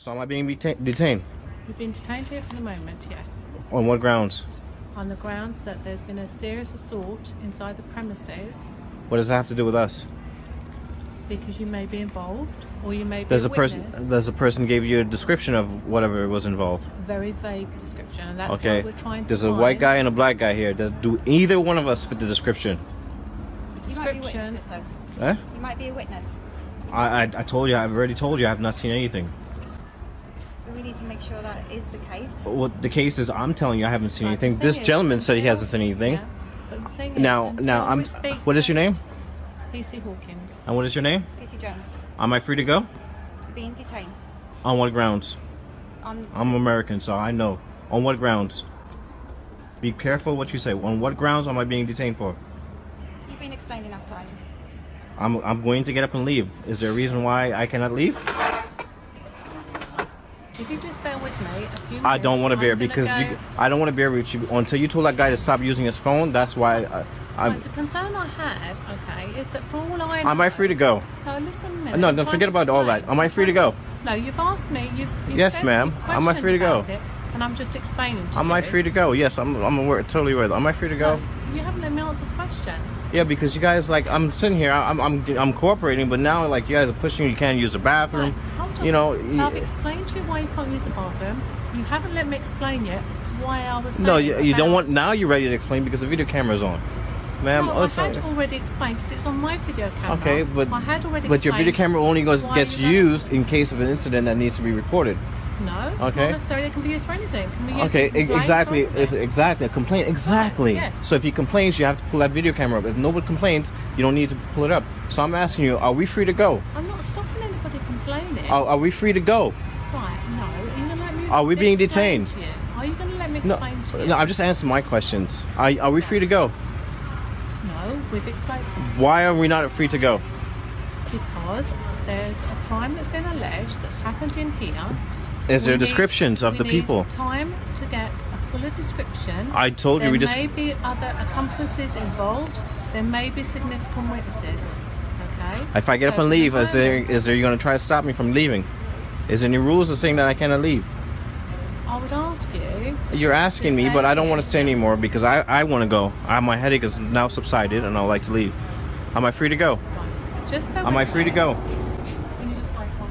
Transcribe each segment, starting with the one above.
So am I being detained? You've been detained here for the moment, yes. On what grounds? On the grounds that there's been a serious assault inside the premises What does that have to do with us? because you may be involved or you may be Does a the person witness. does the person give you a description of whatever was involved? Very vague description, and that's Okay. what we're trying to There's a find. white guy and a black guy here. Do either one of us fit the description? You might be Description. witnesses, though. Eh? You might be a witness. I told you. I've already told you. I have not seen anything. But we need to make sure that is the case. Well, the case is, I'm telling you, I haven't seen But the anything. thing This is, gentleman said he until- hasn't seen anything. Yeah, but the thing is, Now, until I'm. we speak What is to your name? PC Hawkins. And what is your name? Lucy Jones, Am I free to go? you're being detained. On what grounds? On I'm American, so I know. On what grounds? Be careful what you say. On what grounds am I being detained for? You've been explained enough times. I'm going to get up and leave. Is there a reason why I cannot leave? If you just bear with me a few minutes, I don't want to bear I'm gonna because go- I don't want to bear with you until you told that guy to stop using his phone. That's why I'm. Right, the concern I have, okay, is that for all I know... Am I free to go? No, listen a minute. No, I'm don't trying forget to about all explain. that. Am I free to go? No, you've asked me. You've Yes, said ma'am. you've Am I free to go? questioned about it, and I'm just explaining to Am you. I free to go? Yes, I'm aware, totally aware. Am I free to go? No, you haven't let me answer the question. Yeah, because you guys like I'm sitting here, I'm cooperating, but now like you guys are pushing. You can't use the bathroom. Right, hold on. You know. I've explained to you why you can't use the bathroom. You haven't let me explain yet why I was saying No, you don't about- want. Now you're ready to explain because the video camera's on, ma'am. No, oh, I sorry. had already explained because it's on my video camera. Okay, but I had already but your video explained camera only why gets you don't- used in case of an incident that needs to be reported. No, Okay. not necessarily. It can be used for anything. It can be used Okay, for complaints exactly, or anything. exactly. A complaint, exactly. yes. So if he complains, you have to pull that video camera up. If nobody complains, you don't need to pull it up. So I'm asking you, are we free to go? I'm not stopping anybody complaining. Are we free to go? Right, no. Are you going to let me Are we being explain detained? to you? Are you going to let me No, explain to you? no. I'm just answering my questions. Are we free to go? No, we've explained. Why are we not free to go? Because there's a crime that's been alleged that's happened in here. Is there We need- descriptions of we the need people? Time to get a fuller description. I told you there we just. may be other accomplices involved. There may be significant witnesses. Okay. If I get So up and for the leave, moment- is there you going to try to stop me from leaving? Is there any rules of saying that I cannot leave? I would ask you. You're asking To me, but stay I don't here. want to stay anymore because I want to go. My headache is now subsided and I'd like to leave. Am I free to go? Just bear Am I with free to me. go? Can you just wait one?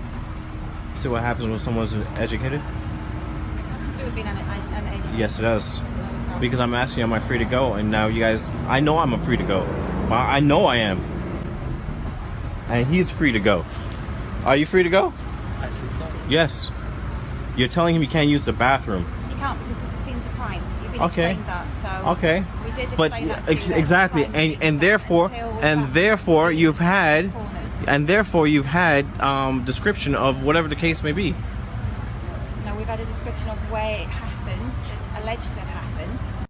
See what happens when someone's educated? It would have been an agent. Yes, it does. Because I'm asking, am I free to go? And now you guys, I know I'm free to go. I know I am. And he's free to go. Are you free to go? I think so. Yes. You're telling him he can't use the bathroom. You can't because it's a scenes of crime. You've been Okay. explained that. So Okay. we did But explain that to you, that exactly, crime is and therefore, until and that therefore is you've had, cornered. and therefore you've had description of whatever the case may be. No, we've had a description of where it happened. It's alleged to have happened.